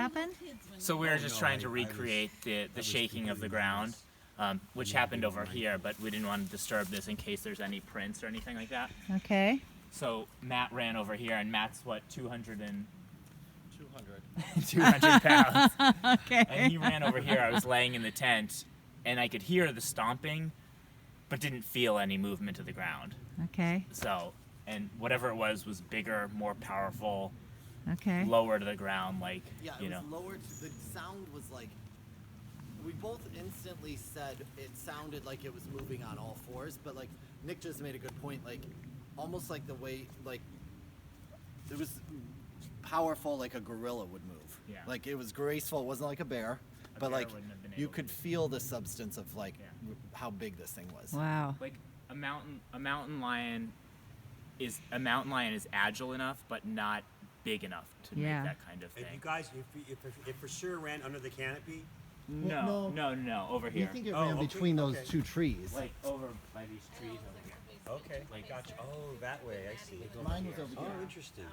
happened? So we were just trying to recreate the shaking of the ground, which happened over here, but we didn't want to disturb this in case there's any prints or anything like that. Okay. So Matt ran over here, and Matt's what, 200 pounds. Okay. And he ran over here. I was laying in the tent, and I could hear the stomping, but didn't feel any movement of the ground. Okay. So, and whatever it was bigger, more powerful, Okay. lower to the ground, like, Yeah, it was lower. The sound was like, we both instantly said it sounded like it was moving on all fours, but like Nick just made a good point, like almost like the way, like it was powerful, like a gorilla would move. Yeah. Like it was graceful. It wasn't like a bear, but bear like wouldn't have been you able could to. feel the substance of like how big this thing was. Wow. like a mountain lion is agile enough, but not big enough to Yeah. make that kind of thing. If you guys, if for sure ran under the canopy, No, over I here. think it Oh, ran okay, between those okay. two trees. Like over by these trees over here. okay, Like- gotcha. Oh, that way, I see. Mine was over Oh, here. interesting.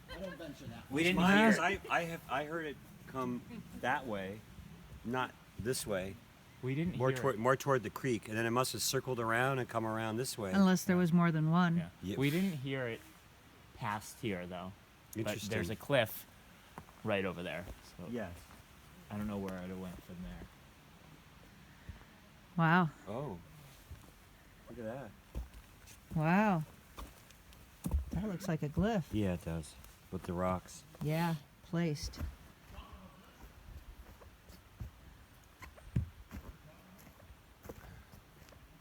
I don't venture that. We didn't Mine hear. is, I heard it come that way, not this way, We didn't more hear. toward the creek, and then it must have circled around and come around this way. Unless there was more than one. Yeah. Yep. We didn't hear it past here though. But Interesting. there's a cliff right over there. So Yes. I don't know where it went from there. Wow. Oh. Look at that. Wow. That looks like a glyph. Yeah, it does. With the rocks. Yeah, placed.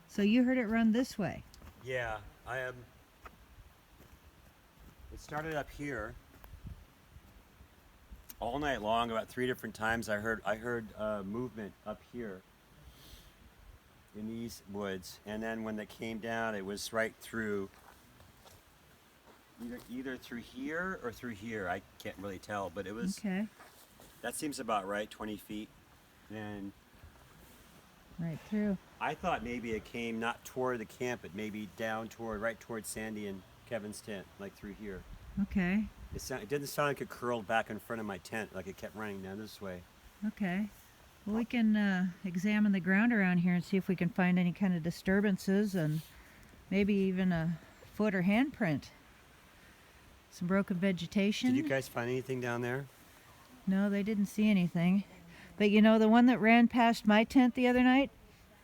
So you heard it run this way. Yeah, I am. It started up here. All night long, about 3 different times, I heard movement up here in these woods, and then when they came down, it was right through. Either through here or through here. I can't really tell, but it was. Okay. That seems about right, 20 feet, and. Right through. I thought maybe it came not toward the camp, but maybe down right towards Sandy and Kevin's tent, like through here. Okay. It didn't sound like it curled back in front of my tent, like it kept running down this way. Okay. Well, we can examine the ground around here and see if we can find any kind of disturbances and maybe even a foot or handprint. Some broken vegetation. Did you guys find anything down there? No, they didn't see anything. But you know, the one that ran past my tent the other night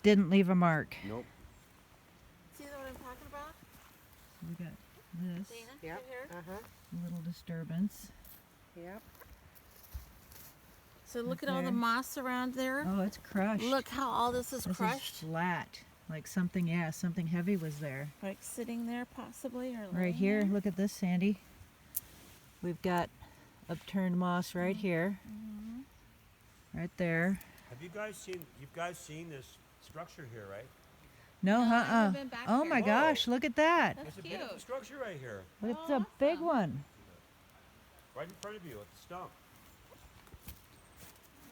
didn't leave a mark. Nope. See what I'm talking about? So we got this Dana, Yep. right here? Uh-huh. little disturbance. Yep. So look at all the Okay. moss around there. Oh, it's crushed. Look how all this is this crushed. is flat. Like something, yeah, something heavy was there. Like sitting there possibly or Right laying here, there. look at this, Sandy. We've got upturned moss right here. Right there. Have you guys seen this structure here, right? No, No, I haven't uh-uh. been back Oh here. my gosh, look at that. That's It's a cute. beautiful structure right here, It's Oh, a big awesome. one. right in front of you at the stump.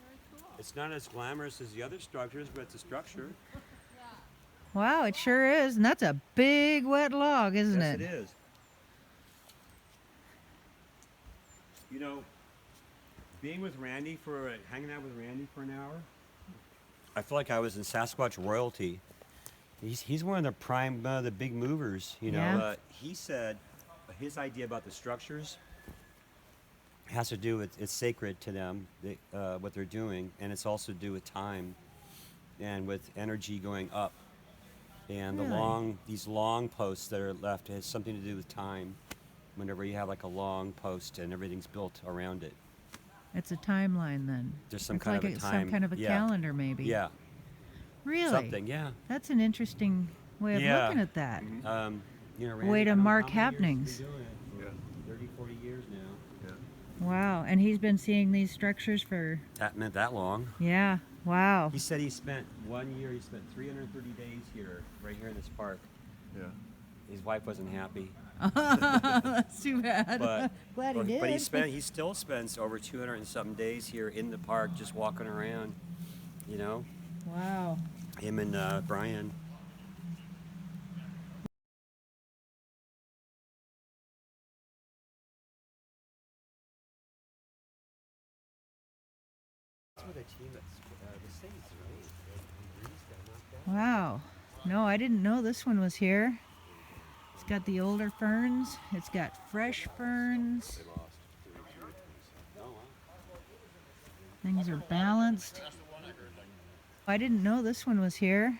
Very cool. It's not as glamorous as the other structures, but it's a structure. Wow, it sure is. And that's a big wet log, isn't Yes, it? it is. You know, being with Randy hanging out with Randy for an hour, I feel like I was in Sasquatch royalty. He's one of the prime, the big movers. You know, Yeah. he said his idea about the structures has to do with it's sacred to them, what they're doing, and it's also to do with time and with energy going up. And Really? these long posts that are left has something to do with time. Whenever you have like a long post and everything's built around it, It's a timeline then. There's some It's kind like of a some time- kind of a yeah. calendar maybe. yeah, Really? something, yeah. That's an interesting way of Yeah. looking at that. You know, Way to I don't know mark how many happenings. years he's been doing it for 30, 40 years now. Wow. And he's been seeing these structures for, That meant that long. yeah. Wow. He said he spent 1 year. He spent 330 days here, right here in this park. Yeah. His wife wasn't happy, That's too bad. but Glad he did. but he still spends over 200 and something days here in the park, just walking around. You know, Wow. him and Brian. for the team at the Saints, right? And Breeze got knocked out. Wow. No, I didn't know this one was here. It's got the older ferns. It's got fresh ferns. Things are balanced. I didn't know this one was here.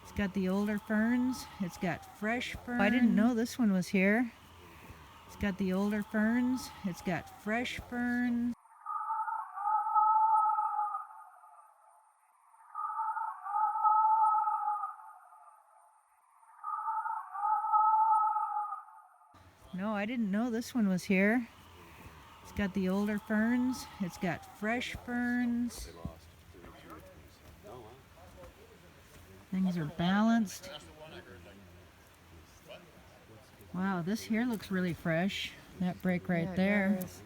It's got the older ferns. It's got fresh ferns. I didn't know this one was here. It's got the older ferns. It's got fresh ferns. No, I didn't know this one was here. It's got the older ferns. It's got fresh ferns. Things are balanced. Wow, this here looks really fresh. That break right Yeah, it there. does.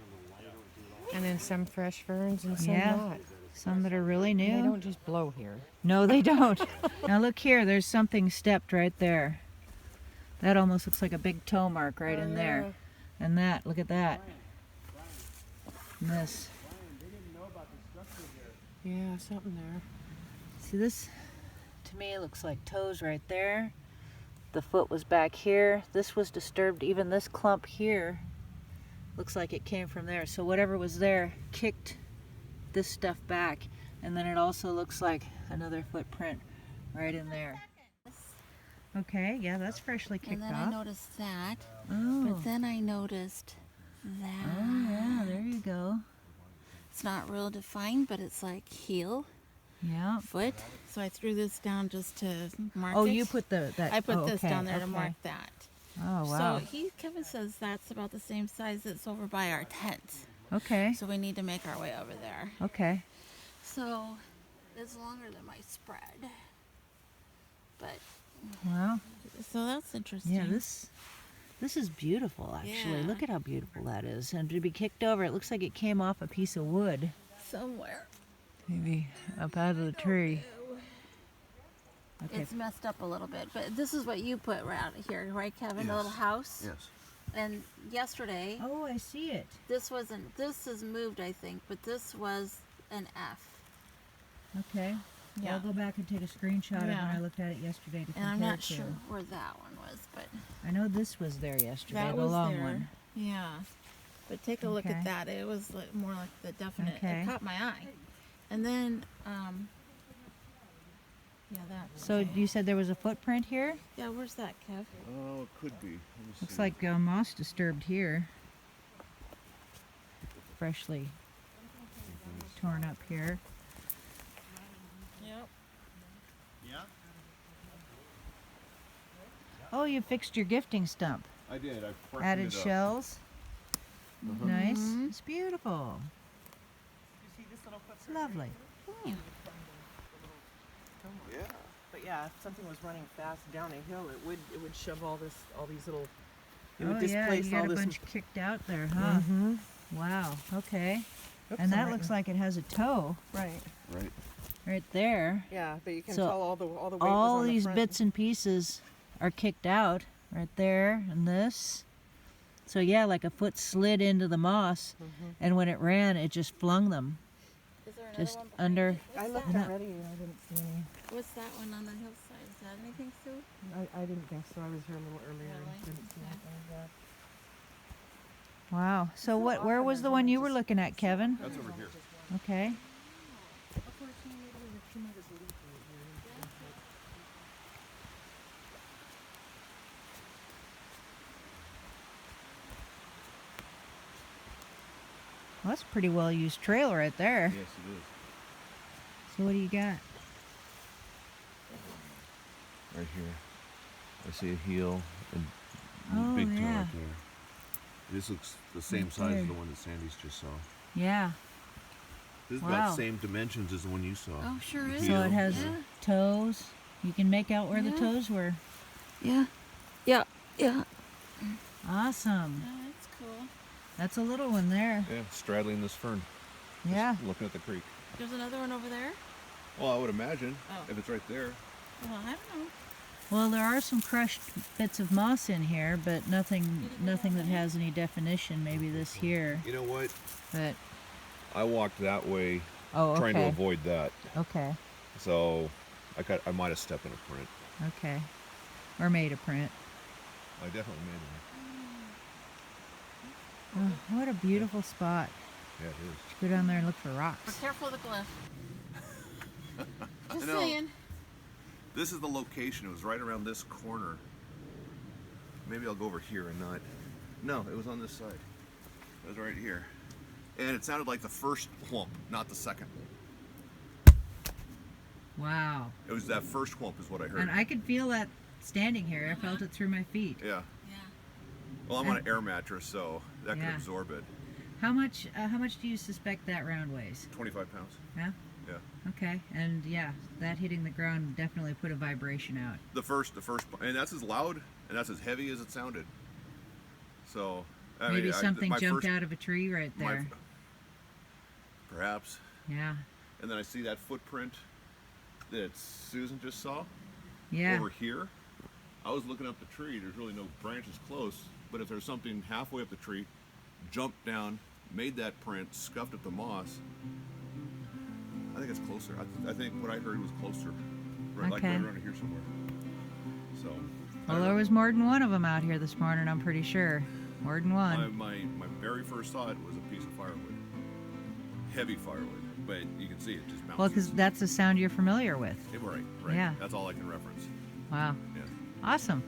And then some fresh ferns and some Yeah. not. Some that are really They new. don't just blow here. No, they don't. Now look here, there's something stepped right there. That almost looks like a big toe mark right in there. And that, look at that. And this. Yeah, something there. See this, to me, looks like toes right there. The foot was back here. This was disturbed. Even this clump here looks like it came from there. So whatever was there kicked this stuff back. And then it also looks like another footprint right in there. Okay, yeah, that's freshly kicked And then off. I noticed that. Oh. But then I noticed that. Oh yeah, there you go. It's not real defined, but it's like heel, Yeah. foot. So I threw this down just to mark Oh, it. you put that. I put oh, this okay, down there to okay. mark that. Oh wow. So Kevin says that's about the same size that's over by our tent. Okay. So we need to make our way over there. Okay. So it's longer than my spread. But Wow. so that's interesting. Yeah, this is beautiful actually. Yeah. Look at how beautiful that is. And to be kicked over, it looks like it came off a piece of wood. Somewhere. Maybe up out of the tree. Okay. It's messed up a little bit, but this is what you put right here, right, Kevin? The little house. Yes. And yesterday, Oh, I see it. this wasn't. This is moved, I think, but this was an F. Okay. Yeah. I'll go back and take a screenshot of when Yeah. I looked at it yesterday to compare And I'm not to. sure where that one was, but I know this was there yesterday, that the was long there. one. Yeah. But take a look Okay. at that. It was like more like the definite. Okay. It caught my eye. And then, yeah, that. So okay. you said there was a footprint here? Yeah, where's that, Kev? Oh, it could be. Let me Looks see. like moss disturbed here. Freshly torn up here. Yep. Yeah. Oh, you fixed your gifting stump. I did. I freshened Added it up. shells. Uh-huh. Nice. Mhm. It's beautiful. It's lovely. Yeah. But yeah, if something was running fast down a hill, it would shove all these little. It would Oh yeah, displace you got all a this. bunch kicked out there, huh? Mm-hmm. Wow. Okay. Oops, And I that might looks not- like it has a toe right. Right. right there. Yeah, but you can So tell all the weight was All on the these front. bits and pieces are kicked out right there and this. So yeah, like a foot slid into the moss, Mm-hmm. and when it ran, it just flung them Is there another just one? under. I looked that? already and I didn't see any. What's that one on the hillside? Is that anything, Sue? I didn't think so. I was here a little earlier Really? and didn't see Okay. anything of that. Wow. So what? Where was the one you were looking at, Kevin? That's over here. Okay. Well, that's a pretty well used trail right there. Yes, it is. So what do you got? Right here. I see a heel and Oh, big toe yeah. right there. This looks the same Right size there. as the one that Sandy's just saw. Yeah. This is Wow. about the same dimensions as the one you saw. Oh, sure The is. So heel. it has Yeah. toes. You can make out where the Yeah. toes were. Yeah. Yeah. Yeah. Awesome. Oh, that's cool. That's a little one there. Yeah, straddling this fern. just Yeah. Looking at the creek. There's another one over there? Well, I would imagine Oh. if it's right there. Well, I don't know. Well, there are some crushed bits of moss in here, but nothing that has any definition. Maybe this here, You know what? but I walked that way Oh, trying to okay. avoid that. Okay. So I might have stepped in a print. Okay. Or made a print. I definitely made Oh, what a beautiful spot. it. Yeah, it is. Go down there and look for Be rocks. careful of the glyph. Just know. saying. This is the location. It was right around this corner. Maybe I'll go over here and not. No, it was on this side. It was right here. And it sounded like the first whomp, not the second whomp. Wow. It was that first whomp is what I heard. And I could feel that standing here. I felt it through my feet. Yeah. Yeah. Well, I'm on an air mattress, so that could Yeah. absorb it. How much do you suspect that round weighs? 25 pounds. Yeah? Yeah. Okay. And yeah, that hitting the ground definitely put a vibration out. The first, and that's as loud and that's as heavy as it sounded. So Maybe something my jumped first- out of a tree right my- there. Perhaps. Yeah. And then I see that footprint that Susan just saw Yeah. over here. I was looking up the tree. There's really no branches close, but if there's something halfway up the tree, jumped down, made that print, scuffed at the moss. I think it's closer. I think what I heard was closer, like Okay. right around here somewhere. So. I Well, don't there know. was more than one of them out here this morning, I'm pretty sure. More than one. My very first thought was a piece of firewood, heavy firewood, but you can see it just bounces. Well, because that's the sound you're familiar with. Right. Yeah. That's all I can reference. Wow. Yeah. Awesome.